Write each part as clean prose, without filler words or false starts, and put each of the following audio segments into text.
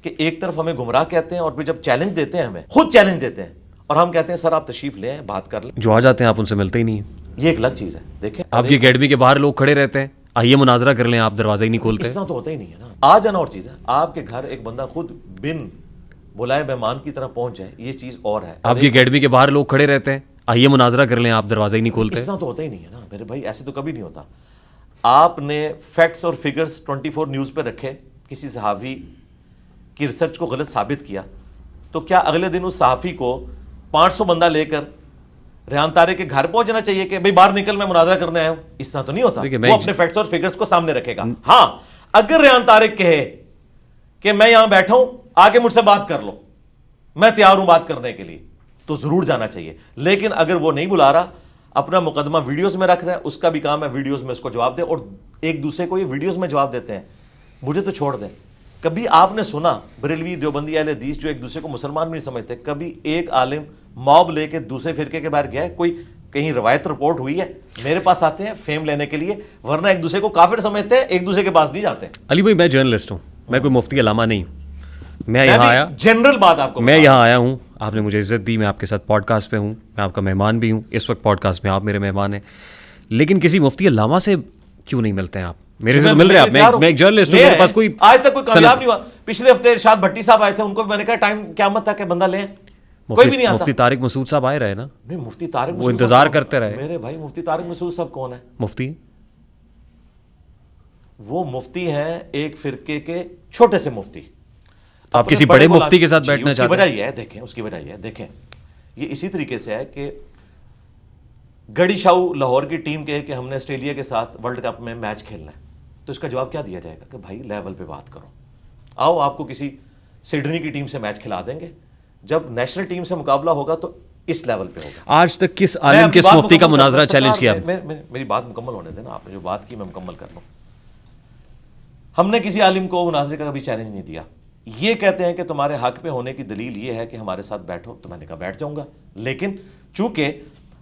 کہ ایک طرف ہمیں گمراہ کہتے ہیں اور پھر جب چیلنج دیتے ہیں ہمیں خود چیلنج دیتے ہیں اور ہم کہتے ہیں سر آپ تشریف لیں بات کر لیں. جو آ جاتے ہیں آپ ان سے ملتے ہی نہیں ہیں. یہ ایک الگ چیز ہے. دیکھیں آپ کی اکیڈمی کے باہر لوگ کھڑے رہتے ہیں, آئیے مناظرہ کر لیں, آپ دروازہ ہی نہیں کھولتے. اس طرح تو ہوتا ہی نہیں ہے نا. آ جانا اور چیز ہے, آپ کے گھر ایک بندہ خود بن بلائے مہمان کی طرح پہنچ جائے, یہ چیز اور ہے. آپ کی اکیڈمی کے باہر لوگ کھڑے رہتے ہیں, آئیے مناظرہ کر لیں, آپ دروازہ ہی نہیں کھولتے. اس طرح تو ہوتا ہی نہیں ہے نا میرے بھائی, ایسے تو کبھی نہیں ہوتا. آپ نے فیکٹس اور فگرز 24 نیوز پہ رکھے, کسی صحافی کی ریسرچ کو غلط ثابت کیا, تو کیا اگلے دن اس صحافی کو 500 بندہ لے کر ریحان طارق کے گھر پہنچنا چاہیے کہ بھئی باہر نکل میں مناظرہ کرنے آیا ہوں؟ اس طرح تو نہیں ہوتا. وہ اپنے فیکٹس اور فگرز کو سامنے رکھے گا. ہاں اگر ریحان طارق کہے کہ میں یہاں بیٹھا ہوں آگے مجھ سے بات کر لو, میں تیار ہوں بات کرنے کے لیے, تو ضرور جانا چاہیے. لیکن اگر وہ نہیں بلا رہا, اپنا مقدمہ ویڈیوز میں رکھ رہا ہے, اس کا بھی کام ہے ویڈیوز میں اس کو جواب دے, اور ایک دوسرے کو یہ ویڈیوز میں جواب دیتے ہیں. مجھے تو چھوڑ دیں, کبھی آپ نے سنا بریلوی دیوبندی اہل حدیث جو ایک دوسرے کو مسلمان بھی نہیں سمجھتے, کبھی ایک عالم موب لے کے دوسرے فرقے کے باہر گیا ہے؟ کوئی کہیں روایت رپورٹ ہوئی ہے؟ میرے پاس آتے ہیں فیم لینے کے لیے, ورنہ ایک دوسرے کو کافر سمجھتے ہیں, ایک دوسرے کے پاس نہیں جاتے. علی بھائی میں جرنلسٹ ہوں, میں کوئی مفتی علامہ نہیں ہوں. میں یہاں آیا, جنرل بات آپ کو میں یہاں آیا ہوں, آپ نے مجھے عزت دی, میں آپ کے ساتھ پوڈ کاسٹ پہ ہوں, میں آپ کا مہمان بھی ہوں, اس وقت پوڈ کاسٹ میں آپ میرے مہمان ہیں. لیکن کسی مفتی علامہ سے کیوں نہیں ملتے ہیں آپ؟ میرے سے مل رہے ہیں آپ, میں ایک جرنلسٹ ہوں, میرے پاس کوئی آج تک کوئی کامیاب نہیں ہوا. پچھلے ہفتے ارشاد بھٹی صاحب آئے تھے, ان کو میں نے کہا ٹائم قیامت تک کہ بندہ لیں, کوئی بھی نہیں آتا. مفتی طارق مسعود صاحب آئے رہے نا, نہیں مفتی طارق وہ انتظار کرتے رہے. میرے بھائی مفتی طارق مسعود صاحب کون ہے؟ مفتی وہ مفتی ہیں ایک فرقے کے چھوٹے سے مفتی. آپ کسی بڑے مفتی کے ساتھ بیٹھنا چاہتے ہیں؟ وجہ یہ ہے, دیکھیں اس کی وجہ یہ ہے, دیکھیں یہ اسی طریقے سے ہے کہ گڑی شاہو لاہور کی ٹیم کے کہ ہم نے آسٹریلیا کے ساتھ ورلڈ کپ میں میچ کھیلنا ہے, تو اس کا جواب کیا دیا جائے گا کہ بھائی لیول پہ بات کرو, آؤ آپ کو کسی سڈنی کی ٹیم سے میچ کھلا دیں گے. جب نیشنل ٹیم سے مقابلہ ہوگا تو اس لیول پہ ہوگا. آج تک کس عالم کس مفتی کا مناظرہ چیلنج کیا؟ میری بات مکمل ہونے دینا, آپ نے جو بات کی میں مکمل کر لوں. ہم نے کسی عالم کو مناظرے کا کبھی چیلنج نہیں دیا. یہ کہتے ہیں کہ تمہارے حق پہ ہونے کی دلیل یہ ہے کہ ہمارے ساتھ بیٹھو, تو میں نے کہا بیٹھ جاؤں گا. لیکن چونکہ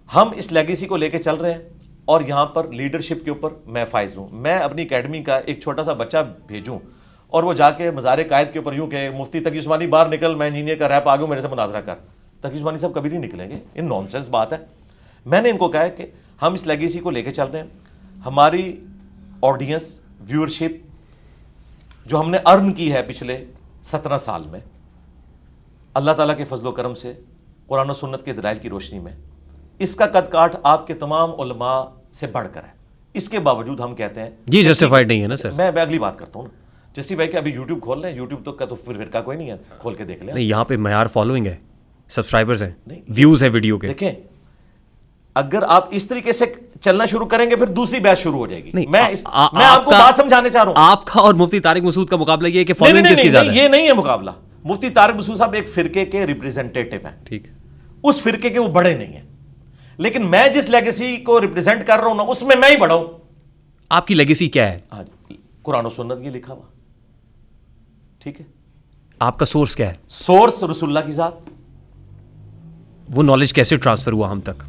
ہم اس لیگیسی کو لے کے چل رہے ہیں اور یہاں پر لیڈرشپ کے اوپر میں فائز ہوں, میں اپنی اکیڈمی کا ایک چھوٹا سا بچہ بھیجوں اور وہ جا کے مزار قائد کے اوپر یوں کہ مفتی تقی عثمانی باہر نکل, میں انجینئر کا ریپ آگے میرے سے مناظرہ کر, تقی عثمانی صاحب کبھی نہیں نکلیں گے. یہ نان سینس بات ہے. میں نے ان کو کہا ہے کہ ہم اس لیگیسی کو لے کے چل رہے ہیں, ہماری آڈینس ویورشپ جو ہم نے ارن کی ہے پچھلے 17 سال میں, اللہ تعالیٰ کے فضل و کرم سے, قرآن و سنت کے دلائل کی روشنی میں, اس کا قد کاٹ آپ کے تمام علماء سے بڑھ کر ہے. اس کے باوجود ہم کہتے ہیں یہ جسٹیفائڈ نہیں ہے نا سر. میں اگلی بات کرتا ہوں نا, جسٹیفائی کہ ابھی یوٹیوب کھول لیں, یوٹیوب تو پھر فرقہ کوئی نہیں ہے, کھول کے دیکھ لیں. نہیں یہاں پہ معیار فالوئنگ ہے, سبسکرائبرز ہیں, ویوز ہے ویڈیو کے. دیکھیں اگر آپ اس طریقے سے چلنا شروع کریں گے پھر دوسری بحث شروع ہو جائے گی. میں آپ کو بات سمجھانے چاہ رہا ہوں. آپ کا اور مفتی طارق مسعود کا مقابلہ یہ ہے کہ فالوئنگ کس کی زیادہ ہے. یہ نہیں ہے مقابلہ. مفتی طارق مسعود صاحب ایک فرقے کے ریپریزنٹیٹو ہیں, ٹھیک, اس فرقے کے وہ بڑے نہیں ہیں, لیکن میں جس لیگیسی کو ریپریزنٹ کر رہا ہوں نا اس میں ہی بڑا ہوں. آپ کی لیگیسی کیا ہے؟ قرآن و سنت یہ لکھا ہوا, ٹھیک ہے. آپ کا سورس کیا ہے؟ سورس رسول اللہ کی ذات. وہ نالج کیسے ٹرانسفر ہوا ہم تک؟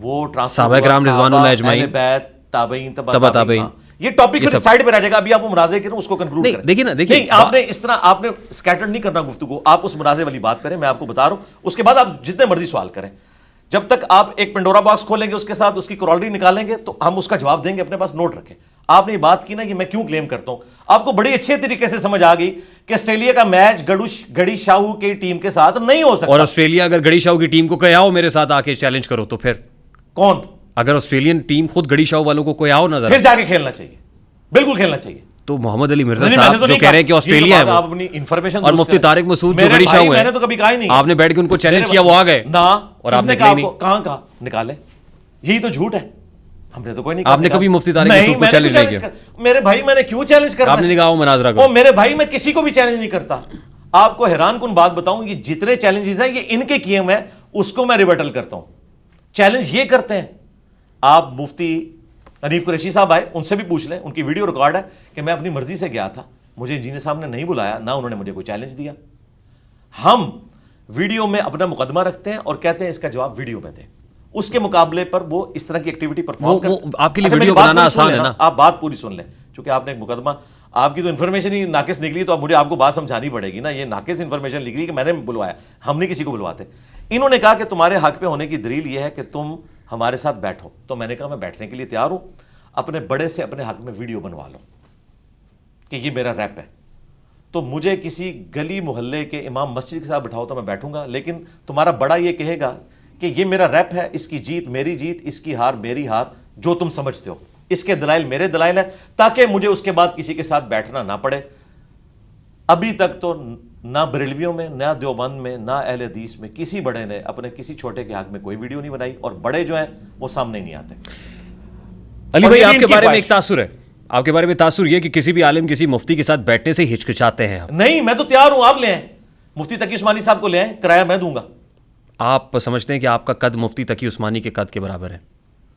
وہ صحابہ کرام رضوان اللہ اجمعین, تابعین, تبع تابعین. یہ ٹاپک پھر سائیڈ پہ رہ جائے گا, ابھی آپ وہ مناظرے کریں اس کو کنکلوڈ کریں. دیکھیں نا, دیکھیں آپ نے اس طرح آپ نے سکیٹر نہیں کرنا گفتگو, آپ اس مناظرے والی بات کریں, میں آپ کو بتا رہا ہوں. اس کے بعد آپ جتنے مرضی سوال کریں, جب تک آپ ایک پنڈورا باکس کھولیں گے اس کے ساتھ اس کی کرالری نکالیں گے تو ہم اس کا جواب دیں گے, اپنے پاس نوٹ رکھیں. آپ نے یہ بات کی نا کہ میں کیوں کلیم کرتا ہوں, آپ کو بڑی اچھے طریقے سے سمجھ آ گئی کہ آسٹریلیا کا میچ گڑی شاہو کی ٹیم کے ساتھ نہیں ہو سکتا. اور آسٹریلیا اگر گڑی شاہو کی ٹیم کو کوئی آؤ میرے ساتھ آ کے چیلنج کرو تو پھر کون, اگر آسٹریلین ٹیم خود گڑی شاہو والوں کو کوئی آؤ نظر پھر جا کے کھیلنا چاہیے, بالکل کھیلنا چاہیے. تو محمد علی مرزا صاحب جو کہہ رہے ہیں کہ آسٹریلیا ہے آپ اپنی انفارمیشن, اور مفتی طارق مسعود جو گڑی شاہو میں نے تو کبھی کہا ہی نہیں, آپ نے بیٹھ کے ان کو چیلنج کیا, وہ آ گئے نا, اور آپ نے کہاں کہا نکالے, یہی تو جھوٹ ہے. ہم نے تو کوئی نہیں کہا. آپ نے کبھی مفتی طارق مسعود کو چیلنج نہیں کیا؟ میرے بھائی میں نے کیوں چیلنج کرنا؟ آپ نے کہا وہ مناظرہ کرو. میرے بھائی میں کسی کو بھی چیلنج نہیں کرتا. آپ کو حیران کن بات بتاؤں, یہ جتنے چیلنجز ہیں یہ ان کے کیے ہوئے ہیں, اس کو میں ریبٹل کرتا ہوں. چیلنج یہ کرتے ہیں. آپ مفتی حنیف قریشی صاحب آئے, ان سے بھی پوچھ لیں, ان کی ویڈیو ریکارڈ ہے کہ میں اپنی مرضی سے گیا تھا, مجھے انجینئر صاحب نے نہیں بلایا, نہ انہوں نے مجھے کوئی چیلنج دیا. ہم ویڈیو میں اپنا مقدمہ رکھتے ہیں اور کہتے ہیں اس کا جواب ویڈیو میں دیں. اس کے مقابلے پر وہ اس طرح کی ایکٹیویٹی پرفارم کرتے ہیں. آپ کے لیے ویڈیو بنانا آسان ہے نا, آپ بات پوری سن لیں, چونکہ آپ نے ایک مقدمہ آپ کی تو انفارمیشن ہی ناقص نکلی, تو اب مجھے آپ کو بات سمجھانی پڑے گی نا. یہ ناقص انفارمیشن نکلی کہ میں نے بلوایا, ہم نے کسی کو بلواتے. انہوں نے کہا کہ تمہارے حق پہ ہونے کی دلیل یہ ہے کہ تم ہمارے ساتھ بیٹھو. تو میں نے کہا میں بیٹھنے کے لیے تیار ہوں, اپنے بڑے سے اپنے حق میں ویڈیو بنوا لو کہ یہ میرا ریپ ہے. تو مجھے کسی گلی محلے کے امام مسجد کے ساتھ بٹھاؤ تو میں بیٹھوں گا, لیکن تمہارا بڑا یہ کہے گا کہ یہ میرا ریپ ہے, اس کی جیت میری جیت, اس کی ہار میری ہار, جو تم سمجھتے ہو, اس کے دلائل میرے دلائل ہیں, تاکہ مجھے اس کے بعد کسی کے ساتھ بیٹھنا نہ پڑے. ابھی تک تو نہ بریلویوں میں, نہ دیوبند میں, نہ اہل حدیث میں کسی بڑے نے اپنے کسی چھوٹے کے حق میں کوئی ویڈیو نہیں بنائی, اور بڑے جو ہیں وہ سامنے نہیں آتے. علی بھائی آپ کے بارے میں ایک تاثر ہے, آپ کے بارے میں تاثر یہ کہ کسی بھی عالم کسی مفتی کے ساتھ بیٹھنے سے ہچکچاتے ہیں. نہیں, میں تو تیار ہوں, آپ لے آئیں, مفتی تقی عثمانی صاحب کو لے آئیں, کرایہ میں دوں گا. آپ سمجھتے ہیں کہ آپ کا قد مفتی تقی عثمانی کے قد کے برابر ہے؟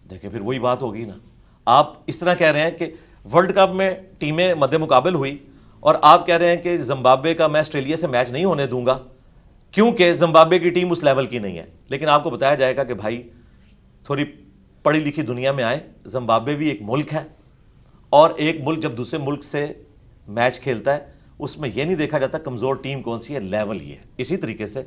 دیکھیں پھر وہی بات ہوگی نا. آپ اس طرح کہہ رہے ہیں کہ ورلڈ کپ میں ٹیمیں مد مقابل ہوئی, اور آپ کہہ رہے ہیں کہ زمبابوے کا میں آسٹریلیا سے میچ نہیں ہونے دوں گا کیونکہ زمبابوے کی ٹیم اس لیول کی نہیں ہے. لیکن آپ کو بتایا جائے گا کہ بھائی تھوڑی پڑھی لکھی دنیا میں آئے, زمبابوے بھی ایک ملک ہے, اور ایک ملک جب دوسرے ملک سے میچ کھیلتا ہے اس میں یہ نہیں دیکھا جاتا کمزور ٹیم کون سی ہے, لیول یہ ہے. اسی طریقے سے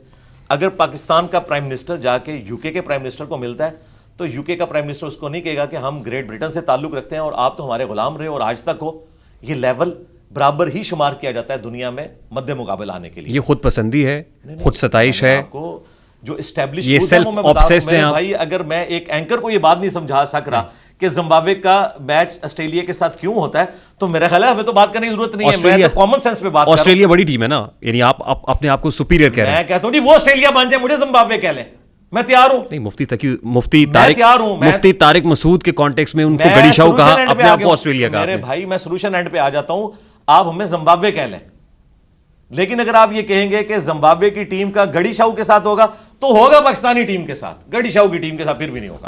اگر پاکستان کا پرائم منسٹر جا کے یو کے پرائم منسٹر کو ملتا ہے تو یو کے کا پرائم منسٹر اس کو نہیں کہے گا کہ ہم گریٹ برٹن سے تعلق رکھتے ہیں اور آپ تو ہمارے غلام رہے اور آج تک ہو. یہ لیول برابر ہی شمار کیا جاتا ہے دنیا میں مد مقابل آنے کے لیے. یہ خود پسندی ہے, خود ستائش ہے, آپ کو جو اسٹیبلش یہ سیلف آبسیسڈ ہیں. بھائی اگر میں ایک اینکر کو یہ بات نہیں سمجھا سک رہا کہ زمبابوے کا میچ آسٹریلیا کے ساتھ کیوں ہوتا ہے, تو میرا خیال ہے ہمیں تو بات کرنے کی ضرورت نہیں ہے. میں تو کامن سینس پہ بات کر رہا ہوں. آسٹریلیا بڑی ٹیم ہے نا, یعنی آپ اپنے آپ کو سپیریئر کہہ رہے ہیں. میں کہتا ہوں جی وہ آسٹریلیا بن جائے, مجھے زمبابوے کہہ لیں, میں تیار ہوں. نہیں, مفتی طارق مسعود کے کانٹیکس میں ان کو گڑی شاو کہا, اپنے آپ کو آسٹریلیا کہا. میرے بھائی میں سولوشن اینڈ پہ آ جاتا ہوں, آپ ہمیں زمبابوے کہہ لیں, لیکن اگر آپ یہ کہیں گے کہ زمبابوے کی ٹیم کا گڑی شاو کے ساتھ ہوگا تو ہوگا پاکستانی ٹیم کے ساتھ, گڑی شاو کی ٹیم کے ساتھ پھر بھی نہیں ہوگا.